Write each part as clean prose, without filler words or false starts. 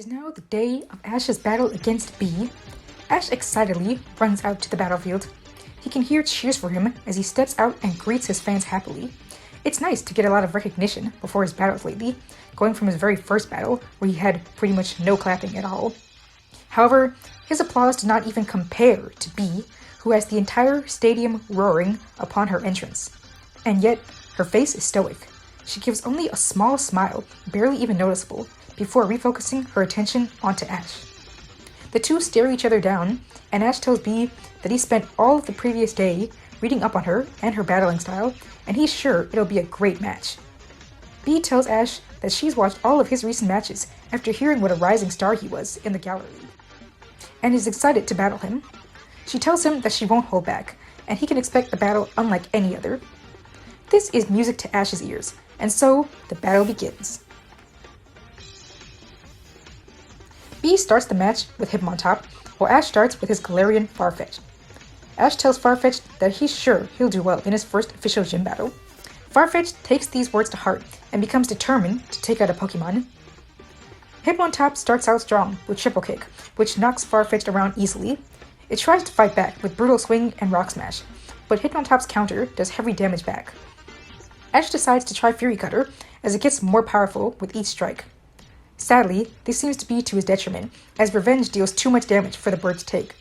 It is now the day of Ash's battle against Bee. Ash excitedly runs out to the battlefield. He can hear cheers for him as he steps out and greets his fans happily. It's nice to get a lot of recognition before his battles lately, going from his very first battle, where he had pretty much no clapping at all. However, his applause did not even compare to Bee, who has the entire stadium roaring upon her entrance. And yet, her face is stoic. She gives only a small smile, barely even noticeable, before refocusing her attention onto Ash. The two stare each other down, and Ash tells Bee that he spent all of the previous day reading up on her and her battling style, and he's sure it'll be a great match. Bee tells Ash that she's watched all of his recent matches after hearing what a rising star he was in the Galar League, and is excited to battle him. She tells him that she won't hold back, and he can expect a battle unlike any other. This is music to Ash's ears, and so the battle begins. Bee starts the match with Hitmontop, while Ash starts with his Galarian Farfetch'd. Ash tells Farfetch'd that he's sure he'll do well in his first official gym battle. Farfetch'd takes these words to heart and becomes determined to take out a Pokemon. Hitmontop starts out strong with Triple Kick, which knocks Farfetch'd around easily. It tries to fight back with Brutal Swing and Rock Smash, but Hitmontop's counter does heavy damage back. Ash decides to try Fury Cutter as it gets more powerful with each strike. Sadly, this seems to be to his detriment, as Revenge deals too much damage for the bird to take.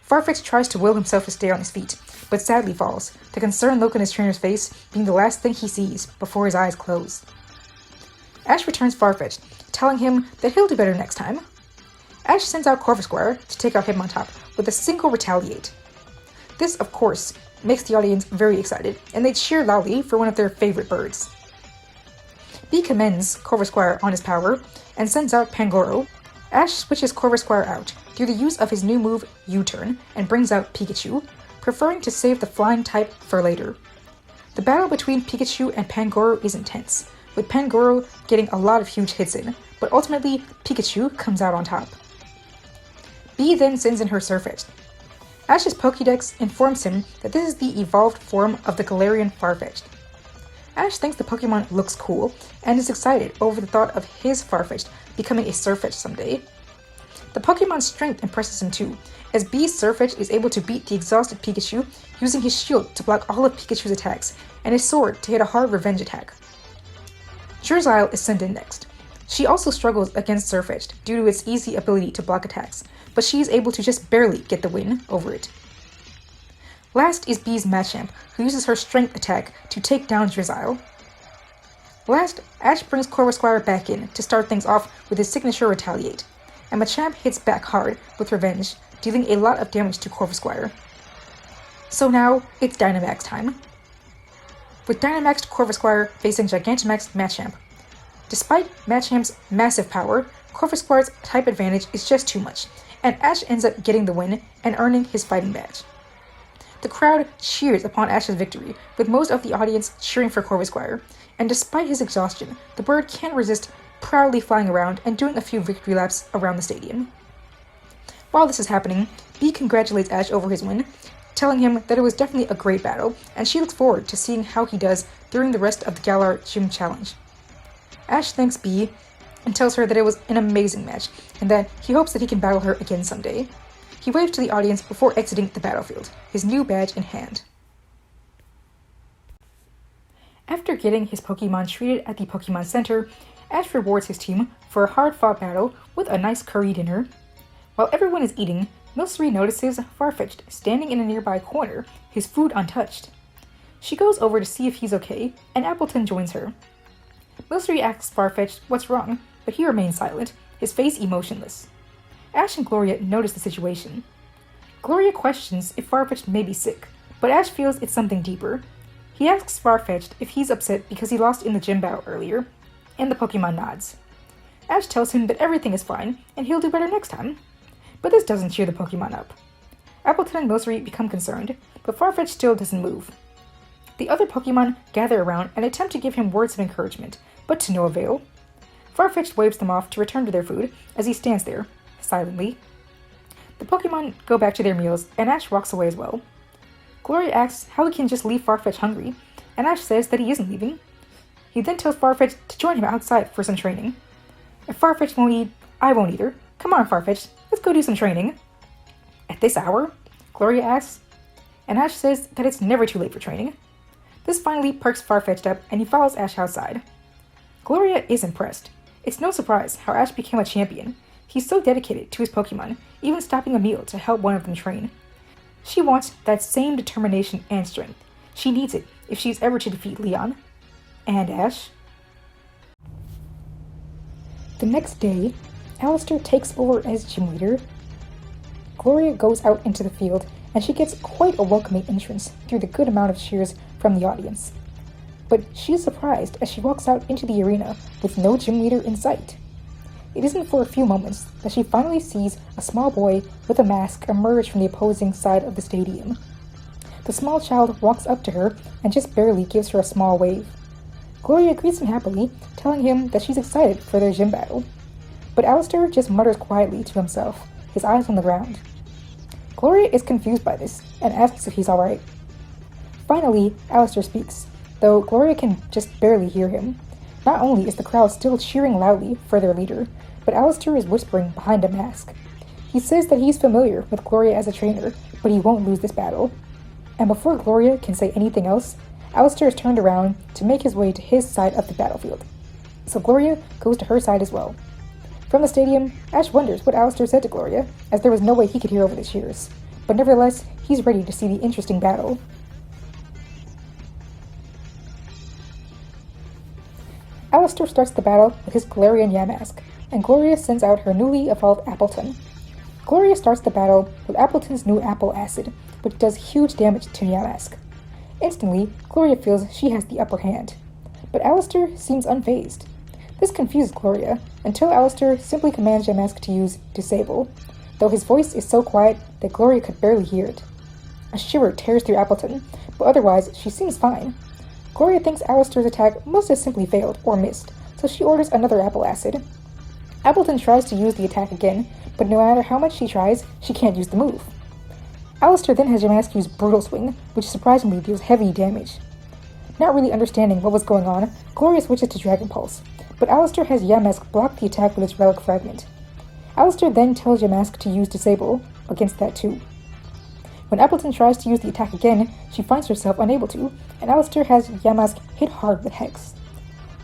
Farfetch'd tries to will himself to stay on his feet, but sadly falls, the concerned look on his trainer's face being the last thing he sees before his eyes close. Ash returns Farfetch'd, telling him that he'll do better next time. Ash sends out Corvisquire to take out Hitmontop with a single Retaliate. This, of course, makes the audience very excited, and they cheer loudly for one of their favorite birds. Bee commends Corvisquire on his power, and sends out Pangoro. Ash switches Corvisquire out through the use of his new move, U-Turn, and brings out Pikachu, preferring to save the flying type for later. The battle between Pikachu and Pangoro is intense, with Pangoro getting a lot of huge hits in, but ultimately Pikachu comes out on top. Bee then sends in her Surfetch'd. Ash's Pokédex informs him that this is the evolved form of the Galarian Farfetch'd. Ash thinks the Pokemon looks cool, and is excited over the thought of his Farfetch'd becoming a Surfetch'd someday. The Pokemon's strength impresses him too, as Bee's Surfetch'd is able to beat the exhausted Pikachu using his shield to block all of Pikachu's attacks, and his sword to hit a hard revenge attack. Drizzile is sent in next. She also struggles against Surfetch'd due to its easy ability to block attacks, but she is able to just barely get the win over it. Last is Bee's Machamp, who uses her strength attack to take down Drizzile. Last, Ash brings Corvisquire back in to start things off with his signature Retaliate, and Machamp hits back hard with Revenge, dealing a lot of damage to Corvisquire. So now, it's Dynamax time. With Dynamaxed Corvisquire facing Gigantamaxed Machamp. Despite Machamp's massive power, Corvisquire's type advantage is just too much, and Ash ends up getting the win and earning his fighting badge. The crowd cheers upon Ash's victory, with most of the audience cheering for Corvisquire, and despite his exhaustion, the bird can't resist proudly flying around and doing a few victory laps around the stadium. While this is happening, Bee congratulates Ash over his win, telling him that it was definitely a great battle, and she looks forward to seeing how he does during the rest of the Galar Gym Challenge. Ash thanks Bee and tells her that it was an amazing match, and that he hopes that he can battle her again someday. He waves to the audience before exiting the battlefield, his new badge in hand. After getting his Pokemon treated at the Pokemon Center, Ash rewards his team for a hard-fought battle with a nice curry dinner. While everyone is eating, Milcery notices Farfetch'd standing in a nearby corner, his food untouched. She goes over to see if he's okay, and Appleton joins her. Milcery asks Farfetch'd what's wrong, but he remains silent, his face emotionless. Ash and Gloria notice the situation. Gloria questions if Farfetch'd may be sick, but Ash feels it's something deeper. He asks Farfetch'd if he's upset because he lost in the gym battle earlier, and the Pokemon nods. Ash tells him that everything is fine, and he'll do better next time. But this doesn't cheer the Pokemon up. Appleton and Milcery become concerned, but Farfetch'd still doesn't move. The other Pokemon gather around and attempt to give him words of encouragement, but to no avail. Farfetch'd waves them off to return to their food as he stands there, silently. The Pokemon go back to their meals, and Ash walks away as well. Gloria asks how he can just leave Farfetch'd hungry, and Ash says that he isn't leaving. He then tells Farfetch'd to join him outside for some training. If Farfetch'd won't eat, I won't either. Come on, Farfetch, let's go do some training. At this hour? Gloria asks, and Ash says that it's never too late for training. This finally perks Farfetch'd up, and he follows Ash outside. Gloria is impressed. It's no surprise how Ash became a champion. He's so dedicated to his Pokemon, even stopping a meal to help one of them train. She wants that same determination and strength. She needs it if she's ever to defeat Leon. And Ash. The next day, Alistair takes over as gym leader. Gloria goes out into the field, and she gets quite a welcoming entrance through the good amount of cheers from the audience. But she is surprised as she walks out into the arena with no gym leader in sight. It isn't for a few moments that she finally sees a small boy with a mask emerge from the opposing side of the stadium. The small child walks up to her and just barely gives her a small wave. Gloria greets him happily, telling him that she's excited for their gym battle. But Alistair just mutters quietly to himself, his eyes on the ground. Gloria is confused by this and asks if he's alright. Finally, Alistair speaks, though Gloria can just barely hear him. Not only is the crowd still cheering loudly for their leader, but Alistair is whispering behind a mask. He says that he's familiar with Gloria as a trainer, but he won't lose this battle. And before Gloria can say anything else, Alistair is turned around to make his way to his side of the battlefield. So Gloria goes to her side as well. From the stadium, Ash wonders what Alistair said to Gloria, as there was no way he could hear over the cheers. But nevertheless, he's ready to see the interesting battle. Alistair starts the battle with his Galarian Yamask, and Gloria sends out her newly evolved Appleton. Gloria starts the battle with Appleton's new Apple Acid, which does huge damage to Yamask. Instantly, Gloria feels she has the upper hand, but Alistair seems unfazed. This confuses Gloria until Alistair simply commands Yamask to use Disable, though his voice is so quiet that Gloria could barely hear it. A shiver tears through Appleton, but otherwise she seems fine. Gloria thinks Alistair's attack must have simply failed or missed, so she orders another Apple Acid. Appleton tries to use the attack again, but no matter how much she tries, she can't use the move. Alistair then has Yamask use Brutal Swing, which surprisingly deals heavy damage. Not really understanding what was going on, Gloria switches to Dragon Pulse, but Alistair has Yamask block the attack with its Relic Fragment. Alistair then tells Yamask to use Disable against that too. When Appleton tries to use the attack again, she finds herself unable to, and Alistair has Yamask hit hard with Hex.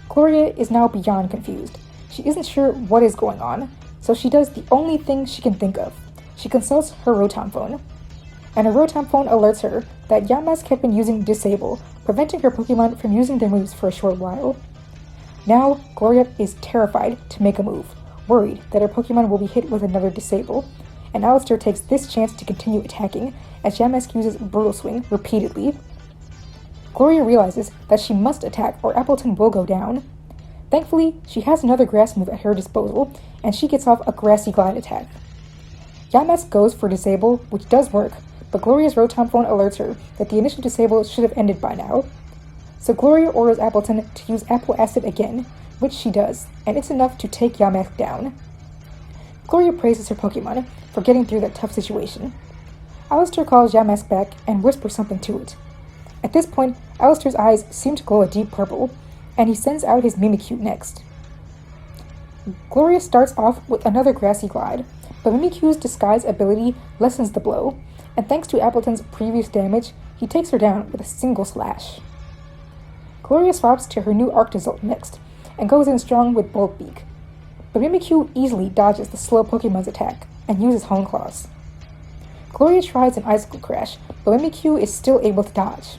Gloria is now beyond confused. She isn't sure what is going on, so she does the only thing she can think of. She consults her Rotom phone, and her Rotom phone alerts her that Yamask had been using Disable, preventing her Pokemon from using their moves for a short while. Now, Gloria is terrified to make a move, worried that her Pokemon will be hit with another Disable, and Alistair takes this chance to continue attacking as Yamask uses Brutal Swing repeatedly. Gloria realizes that she must attack or Appleton will go down. Thankfully, she has another grass move at her disposal, and she gets off a Grassy Glide attack. Yamask goes for Disable, which does work, but Gloria's Rotom phone alerts her that the initial Disable should have ended by now. So Gloria orders Appleton to use Apple Acid again, which she does, and it's enough to take Yamask down. Gloria praises her Pokemon for getting through that tough situation. Alistair calls Yamask back and whispers something to it. At this point, Alistair's eyes seem to glow a deep purple, and he sends out his Mimikyu next. Gloria starts off with another Grassy Glide, but Mimikyu's Disguise ability lessens the blow, and thanks to Appleton's previous damage, he takes her down with a single slash. Gloria swaps to her new Arctozolt next, and goes in strong with Bolt Beak, but Mimikyu easily dodges the slow Pokemon's attack and uses Hone Claws. Gloria tries an Icicle Crash, but Mimikyu is still able to dodge.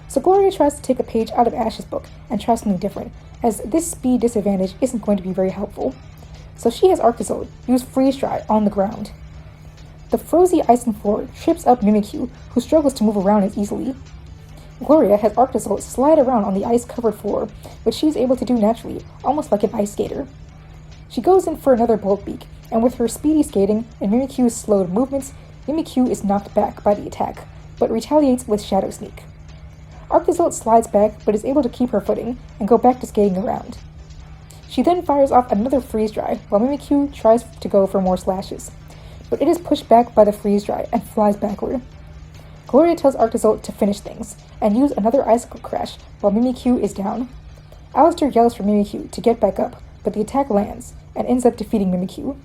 So Gloria tries to take a page out of Ash's book and try something different, as this speed disadvantage isn't going to be very helpful. So she has Arctozolt use Freeze Dry on the ground. The frozy ice and floor trips up Mimikyu, who struggles to move around as easily. Gloria has Arctozolt slide around on the ice-covered floor, which she's able to do naturally, almost like an ice skater. She goes in for another Bolt Beak, and with her speedy skating and Mimikyu's slowed movements, Mimikyu is knocked back by the attack, but retaliates with Shadow Sneak. Arctozolt slides back, but is able to keep her footing and go back to skating around. She then fires off another Freeze Dry, while Mimikyu tries to go for more slashes, but it is pushed back by the Freeze Dry and flies backward. Gloria tells Arctozolt to finish things, and use another Icicle Crash while Mimikyu is down. Alistair yells for Mimikyu to get back up, but the attack lands, and ends up defeating Mimikyu.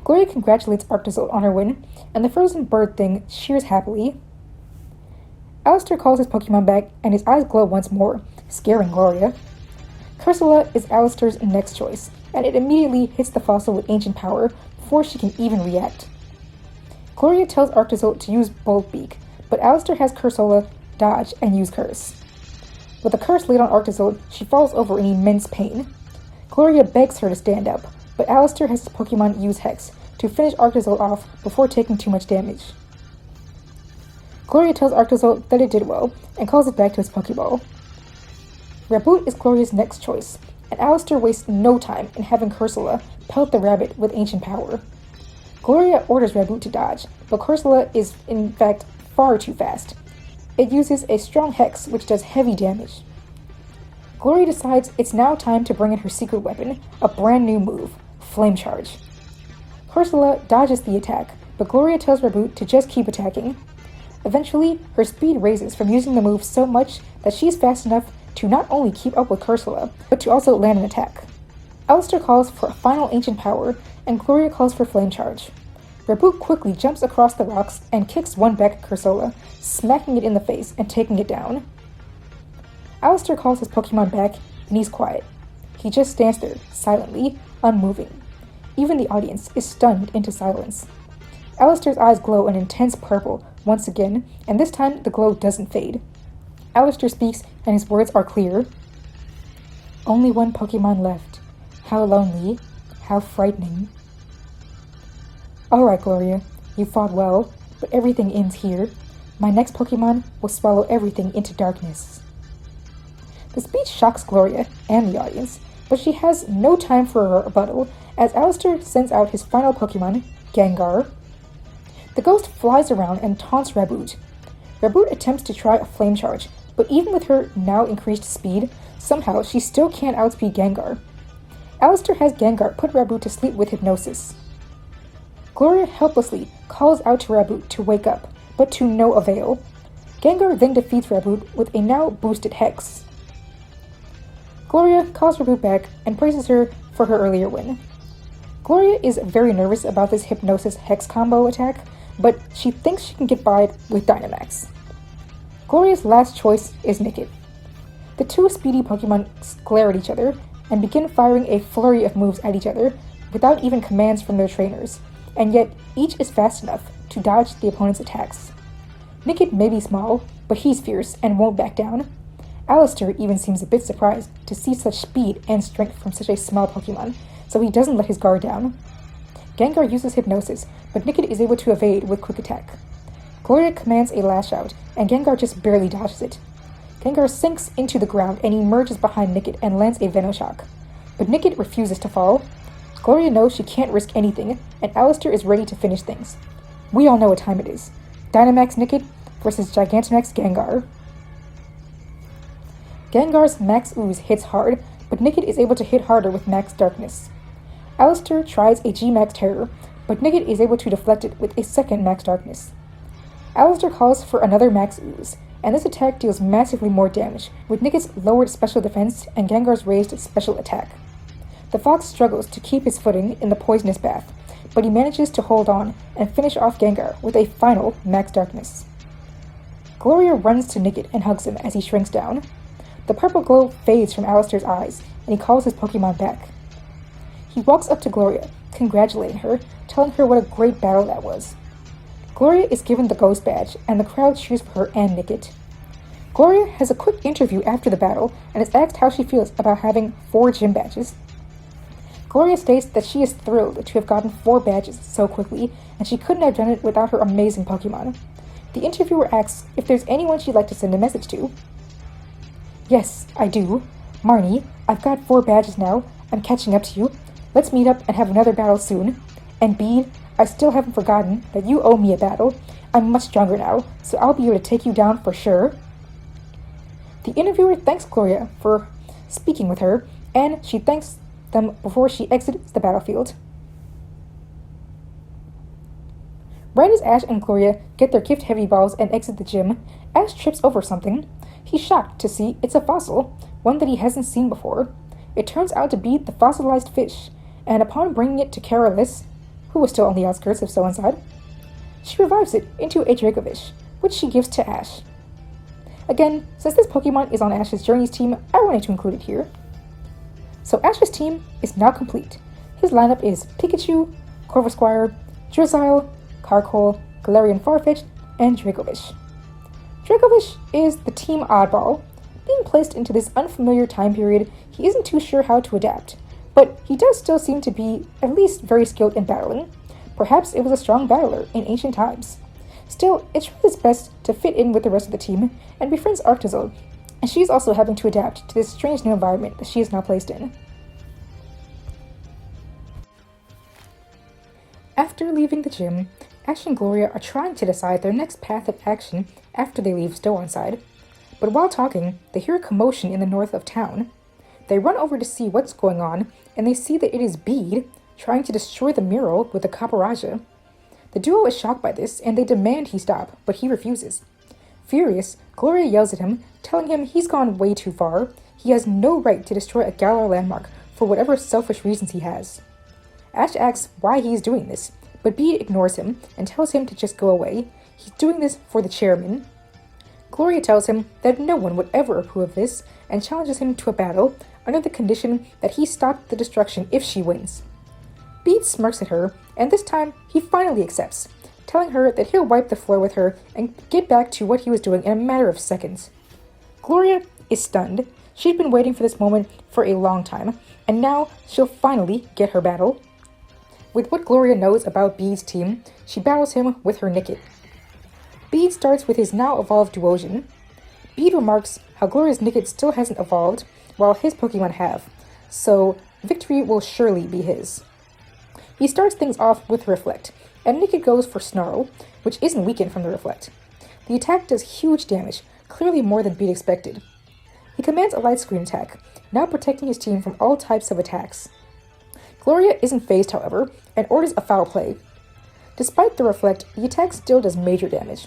Gloria congratulates Arctozolt on her win, and the frozen bird thing cheers happily. Alistair calls his Pokemon back, and his eyes glow once more, scaring Gloria. Cursula is Alistair's next choice, and it immediately hits the fossil with ancient power before she can even react. Gloria tells Arctozolt to use Bolt Beak, but Alistair has Cursula dodge and use Curse. With a curse laid on Arctozolt, she falls over in immense pain. Gloria begs her to stand up, but Alistair has his Pokemon use Hex to finish Arctozolt off before taking too much damage. Gloria tells Arctozolt that it did well, and calls it back to its Pokeball. Raboot is Gloria's next choice, and Alistair wastes no time in having Cursula pelt the rabbit with ancient power. Gloria orders Raboot to dodge, but Cursula is in fact far too fast. It uses a strong Hex which does heavy damage. Gloria decides it's now time to bring in her secret weapon, a brand new move, Flame Charge. Cursula dodges the attack, but Gloria tells Raboot to just keep attacking. Eventually, her speed raises from using the move so much that she's fast enough to not only keep up with Cursula, but to also land an attack. Alistair calls for a final ancient power, and Gloria calls for Flame Charge. Raboot quickly jumps across the rocks and kicks one back at Cursula, smacking it in the face and taking it down. Alistair calls his Pokemon back, and he's quiet. He just stands there, silently, unmoving. Even the audience is stunned into silence. Alistair's eyes glow an intense purple once again, and this time the glow doesn't fade. Alistair speaks, and his words are clear. Only one Pokemon left. How lonely. How frightening. Alright, Gloria. You fought well, but everything ends here. My next Pokemon will swallow everything into darkness. The speech shocks Gloria and the audience, but she has no time for a rebuttal as Alistair sends out his final Pokemon, Gengar. The ghost flies around and taunts Raboot. Raboot attempts to try a Flame Charge, but even with her now increased speed, somehow she still can't outspeed Gengar. Alistair has Gengar put Raboot to sleep with hypnosis. Gloria helplessly calls out to Raboot to wake up, but to no avail. Gengar then defeats Raboot with a now boosted Hex. Gloria calls Raboot back and praises her for her earlier win. Gloria is very nervous about this Hypnosis Hex combo attack, but she thinks she can get by with Dynamax. Gloria's last choice is Nickit. The two speedy Pokemon glare at each other and begin firing a flurry of moves at each other without even commands from their trainers, and yet each is fast enough to dodge the opponent's attacks. Nickit may be small, but he's fierce and won't back down. Alistair even seems a bit surprised to see such speed and strength from such a small Pokemon, so he doesn't let his guard down. Gengar uses Hypnosis, but Nickit is able to evade with Quick Attack. Gloria commands a Lash Out, and Gengar just barely dodges it. Gengar sinks into the ground and emerges behind Nickit and lands a Venoshock. But Nickit refuses to fall. Gloria knows she can't risk anything, and Alistair is ready to finish things. We all know what time it is. Dynamax Nickit versus Gigantamax Gengar. Gengar's Max Ooze hits hard, but Nickit is able to hit harder with Max Darkness. Alistair tries a G-Max Terror, but Nickit is able to deflect it with a second Max Darkness. Alistair calls for another Max Ooze, and this attack deals massively more damage, with Nickit's lowered special defense and Gengar's raised special attack. The fox struggles to keep his footing in the poisonous bath, but he manages to hold on and finish off Gengar with a final Max Darkness. Gloria runs to Nickit and hugs him as he shrinks down. The purple glow fades from Alistair's eyes, and he calls his Pokemon back. He walks up to Gloria, congratulating her, telling her what a great battle that was. Gloria is given the Ghost Badge, and the crowd cheers for her and Nickit. Gloria has a quick interview after the battle, and is asked how she feels about having 4 gym badges. Gloria states that she is thrilled to have gotten 4 badges so quickly, and she couldn't have done it without her amazing Pokemon. The interviewer asks if there's anyone she'd like to send a message to. Yes, I do. Marnie, I've got 4 badges now. I'm catching up to you. Let's meet up and have another battle soon. And Bead, I still haven't forgotten that you owe me a battle. I'm much stronger now, so I'll be able to take you down for sure. The interviewer thanks Gloria for speaking with her, and she thanks them before she exits the battlefield. Right as Ash and Gloria get their gift-heavy balls and exit the gym, Ash trips over something. He's shocked to see it's a fossil, one that he hasn't seen before. It turns out to be the fossilized fish, and upon bringing it to Carolus, who was still on the outskirts of Stow-on-Side, she revives it into a Dracovish, which she gives to Ash. Again, since this Pokemon is on Ash's Journeys team, I wanted to include it here. So Ash's team is now complete. His lineup is Pikachu, Corvisquire, Drizzile, Carkol, Galarian Farfetch'd, and Dracovish. Dracovish is the team oddball. Being placed into this unfamiliar time period, he isn't too sure how to adapt, but he does still seem to be at least very skilled in battling. Perhaps it was a strong battler in ancient times. Still, it tries its best to fit in with the rest of the team and befriends Arctozolt, and she's also having to adapt to this strange new environment that she is now placed in. After leaving the gym, Ash and Gloria are trying to decide their next path of action after they leave Stow-on-Side. But while talking, they hear a commotion in the north of town. They run over to see what's going on, and they see that it is Bead trying to destroy the mural with a Caparaja. The duo is shocked by this, and they demand he stop, but he refuses. Furious, Gloria yells at him, telling him he's gone way too far. He has no right to destroy a Galar landmark for whatever selfish reasons he has. Ash asks why he's doing this, but Bead ignores him and tells him to just go away. He's doing this for the chairman. Gloria tells him that no one would ever approve of this and challenges him to a battle under the condition that he stop the destruction if she wins. Bead smirks at her, and this time he finally accepts, telling her that he'll wipe the floor with her and get back to what he was doing in a matter of seconds. Gloria is stunned. She'd been waiting for this moment for a long time, and now she'll finally get her battle. With what Gloria knows about Bead's team, she battles him with her Nickit. Bead starts with his now evolved Duosion. Bead remarks how Gloria's Nickit still hasn't evolved, while his Pokemon have, so victory will surely be his. He starts things off with Reflect, and Nickit goes for Snarl, which isn't weakened from the Reflect. The attack does huge damage, clearly more than Bead expected. He commands a Light Screen attack, now protecting his team from all types of attacks. Gloria isn't phased, however, and orders a foul play. Despite the Reflect, the attack still does major damage.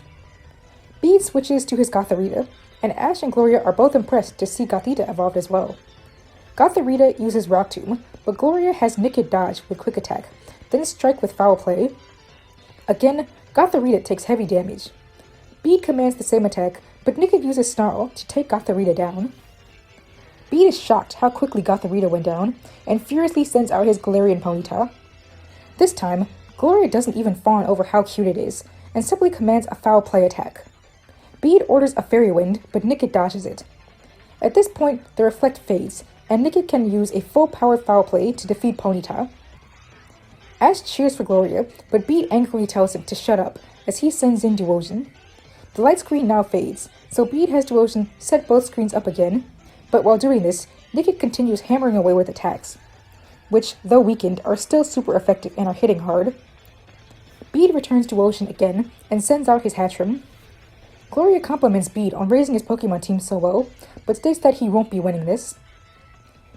Bead switches to his Gothorita, and Ash and Gloria are both impressed to see Gothita evolved as well. Gothorita uses Rock Tomb, but Gloria has Nickit dodge with Quick Attack, then strike with Foul Play. Again, Gothorita takes heavy damage. Bead commands the same attack, but Nickit uses Snarl to take Gothorita down. Bead is shocked how quickly Gothorita went down, and furiously sends out his Galarian Ponyta. This time, Gloria doesn't even fawn over how cute it is, and simply commands a Foul Play attack. Bead orders a Fairy Wind, but Nickit dodges it. At this point, the Reflect fades, and Nickit can use a full-powered Foul Play to defeat Ponyta. Ash cheers for Gloria, but Bead angrily tells him to shut up, as he sends in Duosion. The light screen now fades, so Bead has Duosion set both screens up again, but while doing this, Nickit continues hammering away with attacks, which, though weakened, are still super effective and are hitting hard. Bead returns to Ocean again and sends out his Hatchrim. Gloria compliments Bead on raising his Pokemon team so well, but states that he won't be winning this.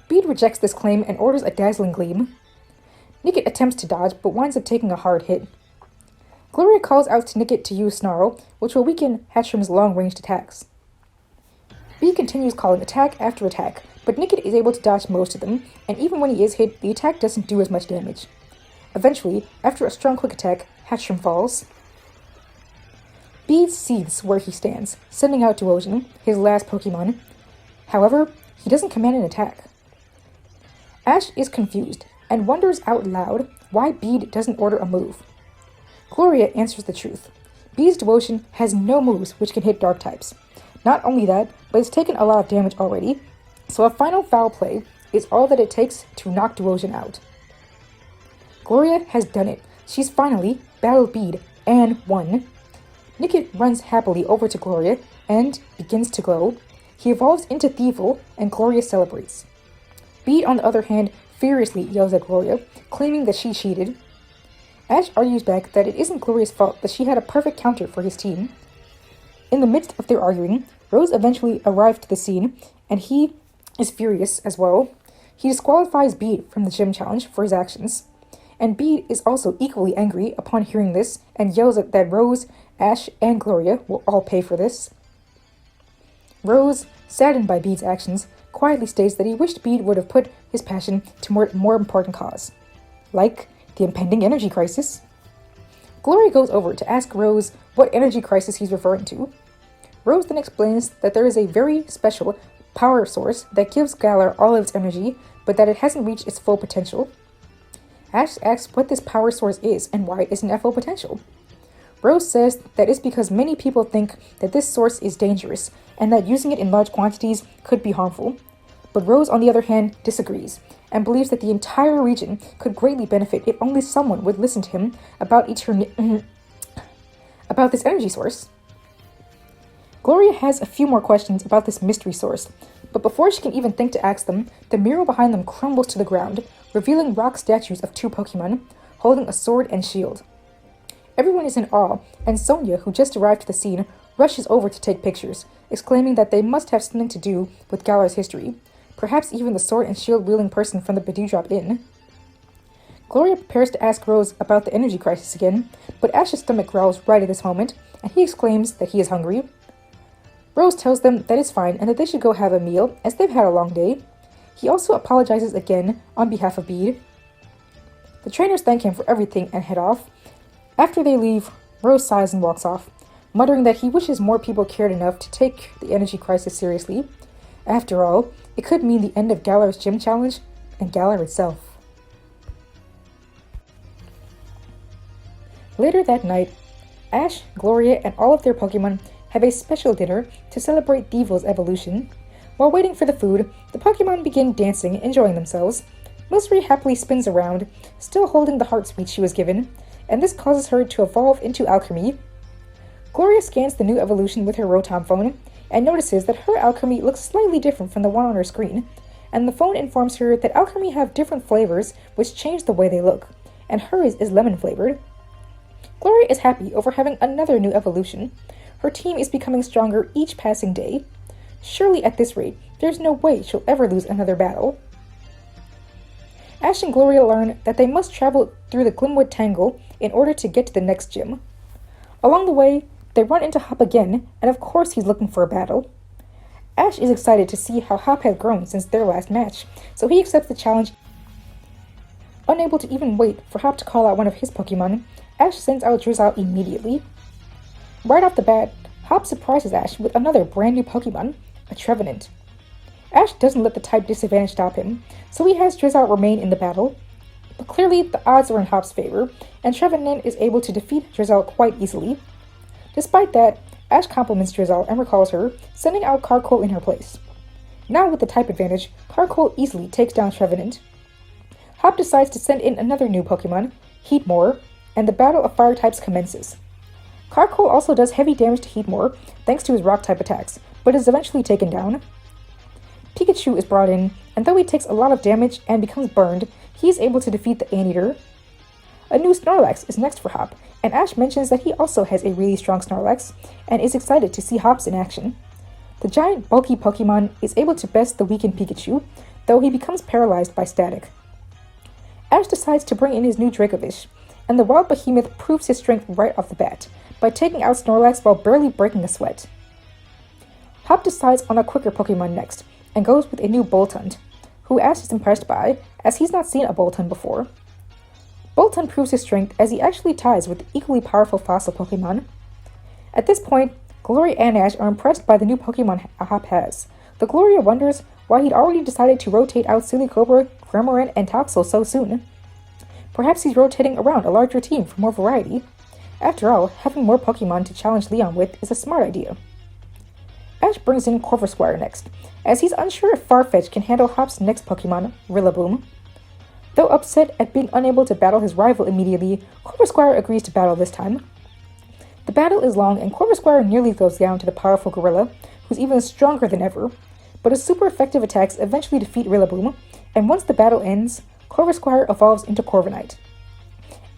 Bead rejects this claim and orders a Dazzling Gleam. Nickit attempts to dodge, but winds up taking a hard hit. Gloria calls out to Nickit to use Snarl, which will weaken Hatchrim's long-ranged attacks. Bead continues calling attack after attack, but Nickit is able to dodge most of them, and even when he is hit, the attack doesn't do as much damage. Eventually, after a strong quick attack, Hatchrim falls. Bead seethes where he stands, sending out Duosion, his last Pokemon. However, he doesn't command an attack. Ash is confused, and wonders out loud why Bead doesn't order a move. Gloria answers the truth. Bead's Duosion has no moves which can hit Dark types. Not only that, but it's taken a lot of damage already, so a final Foul Play is all that it takes to knock Duosion out. Gloria has done it. She's finally battled Bead and won. Nickit runs happily over to Gloria and begins to glow. He evolves into Thievul, and Gloria celebrates. Bead, on the other hand, furiously yells at Gloria, claiming that she cheated. Ash argues back that it isn't Gloria's fault that she had a perfect counter for his team. In the midst of their arguing, Rose eventually arrives to the scene, and he is furious as well. He disqualifies Bead from the gym challenge for his actions, and Bead is also equally angry upon hearing this and yells that Rose, Ash, and Gloria will all pay for this. Rose, saddened by Bead's actions, quietly states that he wished Bead would have put his passion to more important cause. like the impending energy crisis. Gloria goes over to ask Rose what energy crisis he's referring to. Rose then explains that there is a very special power source that gives Galar all of its energy, but that it hasn't reached its full potential. Ash asks what this power source is and why it isn't at full potential. Rose says that it's because many people think that this source is dangerous and that using it in large quantities could be harmful. But Rose, on the other hand, disagrees and believes that the entire region could greatly benefit if only someone would listen to him about about this energy source. Gloria has a few more questions about this mystery source, but before she can even think to ask them, the mural behind them crumbles to the ground, revealing rock statues of two Pokemon holding a sword and shield. Everyone is in awe, and Sonia, who just arrived to the scene, rushes over to take pictures, exclaiming that they must have something to do with Galar's history, perhaps even the sword and shield-wielding person from the Bidewdrop Inn. Gloria prepares to ask Rose about the energy crisis again, but Ash's stomach growls right at this moment, and he exclaims that he is hungry. Rose tells them that it's fine and that they should go have a meal, as they've had a long day. He also apologizes again on behalf of Bead. The trainers thank him for everything and head off. After they leave, Rose sighs and walks off, muttering that he wishes more people cared enough to take the energy crisis seriously. After all, it could mean the end of Galar's gym challenge and Galar itself. Later that night, Ash, Gloria, and all of their Pokemon have a special dinner to celebrate Devil's evolution. While waiting for the food, the Pokemon begin dancing, enjoying themselves. Milcery happily spins around, still holding the heart sweet she was given, and this causes her to evolve into Alchemy. Gloria scans the new evolution with her Rotom phone, and notices that her Alchemy looks slightly different from the one on her screen, and the phone informs her that Alchemy have different flavors which change the way they look, and hers is lemon flavored. Gloria is happy over having another new evolution. Her team is becoming stronger each passing day. Surely at this rate, there's no way she'll ever lose another battle. Ash and Gloria learn that they must travel through the Glimwood Tangle in order to get to the next gym. Along the way, they run into Hop again, and of course he's looking for a battle. Ash is excited to see how Hop has grown since their last match, so he accepts the challenge. Unable to even wait for Hop to call out one of his Pokemon, Ash sends out Drizzile immediately. Right off the bat, Hop surprises Ash with another brand new Pokemon, a Trevenant. Ash doesn't let the type disadvantage stop him, so he has Drizzile remain in the battle. But clearly, the odds are in Hop's favor, and Trevenant is able to defeat Drizzile quite easily. Despite that, Ash compliments Drizzile and recalls her, sending out Carkol in her place. Now with the type advantage, Carkol easily takes down Trevenant. Hop decides to send in another new Pokemon, Heatmore, and the battle of fire types commences. Carkol also does heavy damage to Heatmore thanks to his rock type attacks, but is eventually taken down. Pikachu is brought in, and though he takes a lot of damage and becomes burned, he is able to defeat the Anteater. A new Snorlax is next for Hop, and Ash mentions that he also has a really strong Snorlax, and is excited to see Hops in action. The giant bulky Pokemon is able to best the weakened Pikachu, though he becomes paralyzed by static. Ash decides to bring in his new Dracovish, and the wild behemoth proves his strength right off the bat, by taking out Snorlax while barely breaking a sweat. Hop decides on a quicker Pokemon next, and goes with a new Boltund, who Ash is impressed by, as he's not seen a Boltund before. Boltund proves his strength as he actually ties with the equally powerful fossil Pokemon. At this point, Gloria and Ash are impressed by the new Pokemon Hop has, though Gloria wonders why he'd already decided to rotate out Silicobra, Cramorant, and Toxel so soon. Perhaps he's rotating around a larger team for more variety. After all, having more Pokemon to challenge Leon with is a smart idea. Ash brings in Corvisquire next, as he's unsure if Farfetch can handle Hop's next Pokemon, Rillaboom. Though upset at being unable to battle his rival immediately, Corvisquire agrees to battle this time. The battle is long, and Corvisquire nearly goes down to the powerful Gorilla, who's even stronger than ever, but his super effective attacks eventually defeat Rillaboom, and once the battle ends, Corvisquire evolves into Corviknight.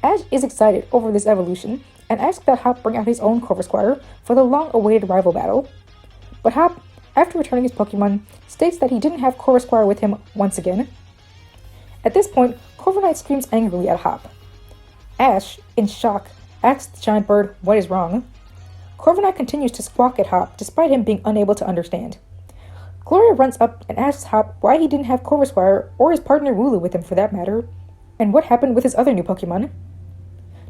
Ash is excited over this evolution, and asks that Hop bring out his own Corvisquire for the long-awaited rival battle. But Hop, after returning his Pokemon, states that he didn't have Corvisquire with him once again. At this point, Corviknight screams angrily at Hop. Ash, in shock, asks the giant bird what is wrong. Corviknight continues to squawk at Hop despite him being unable to understand. Gloria runs up and asks Hop why he didn't have Corvisquire or his partner Wooloo with him for that matter. And what happened with his other new Pokemon?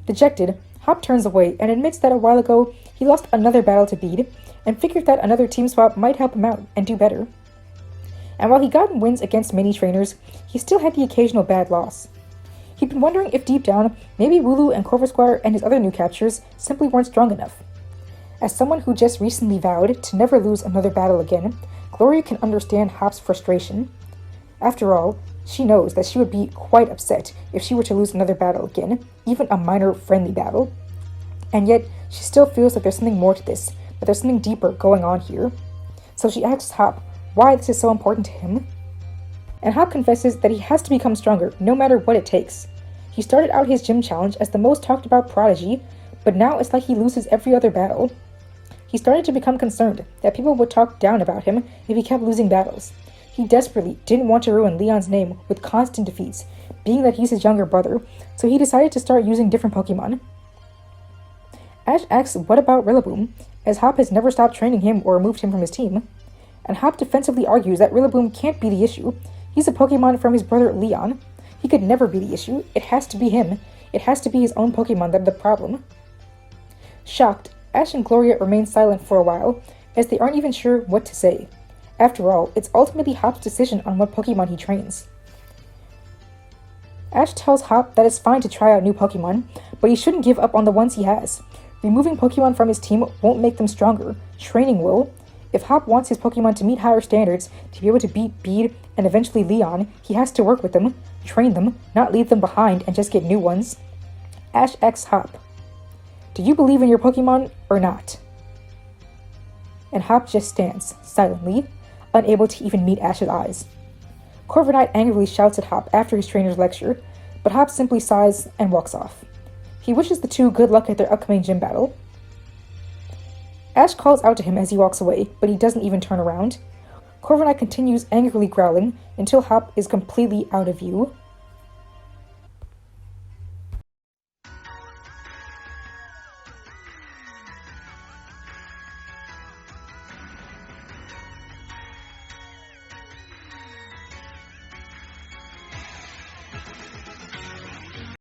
Dejected, Hop turns away and admits that a while ago he lost another battle to Bead and figured that another team swap might help him out and do better. And while he got wins against many trainers, he still had the occasional bad loss. He'd been wondering if deep down, maybe Wooloo and Corvisquire and his other new captures simply weren't strong enough. As someone who just recently vowed to never lose another battle again, Gloria can understand Hop's frustration. After all, she knows that she would be quite upset if she were to lose another battle again, even a minor friendly battle. And yet, she still feels that there's something more to this, that there's something deeper going on here. So she asks Hop why this is so important to him. And Hop confesses that he has to become stronger, no matter what it takes. He started out his gym challenge as the most talked about prodigy, but now it's like he loses every other battle. He started to become concerned that people would talk down about him if he kept losing battles. He desperately didn't want to ruin Leon's name with constant defeats, being that he's his younger brother, so he decided to start using different Pokemon. Ash asks what about Rillaboom, as Hop has never stopped training him or removed him from his team. And Hop defensively argues that Rillaboom can't be the issue. He's a Pokemon from his brother Leon. He could never be the issue. It has to be him. It has to be his own Pokemon that are the problem. Shocked, Ash and Gloria remain silent for a while, as they aren't even sure what to say. After all, it's ultimately Hop's decision on what Pokemon he trains. Ash tells Hop that it's fine to try out new Pokemon, but he shouldn't give up on the ones he has. Removing Pokemon from his team won't make them stronger. Training will. If Hop wants his Pokemon to meet higher standards, to be able to beat Bead and eventually Leon, he has to work with them, train them, not leave them behind and just get new ones. Ash asks Hop, "Do you believe in your Pokemon or not?" And Hop just stands, silently, unable to even meet Ash's eyes. Corviknight angrily shouts at Hop after his trainer's lecture, but Hop simply sighs and walks off. He wishes the two good luck at their upcoming gym battle. Ash calls out to him as he walks away, but he doesn't even turn around. Corviknight continues angrily growling until Hop is completely out of view.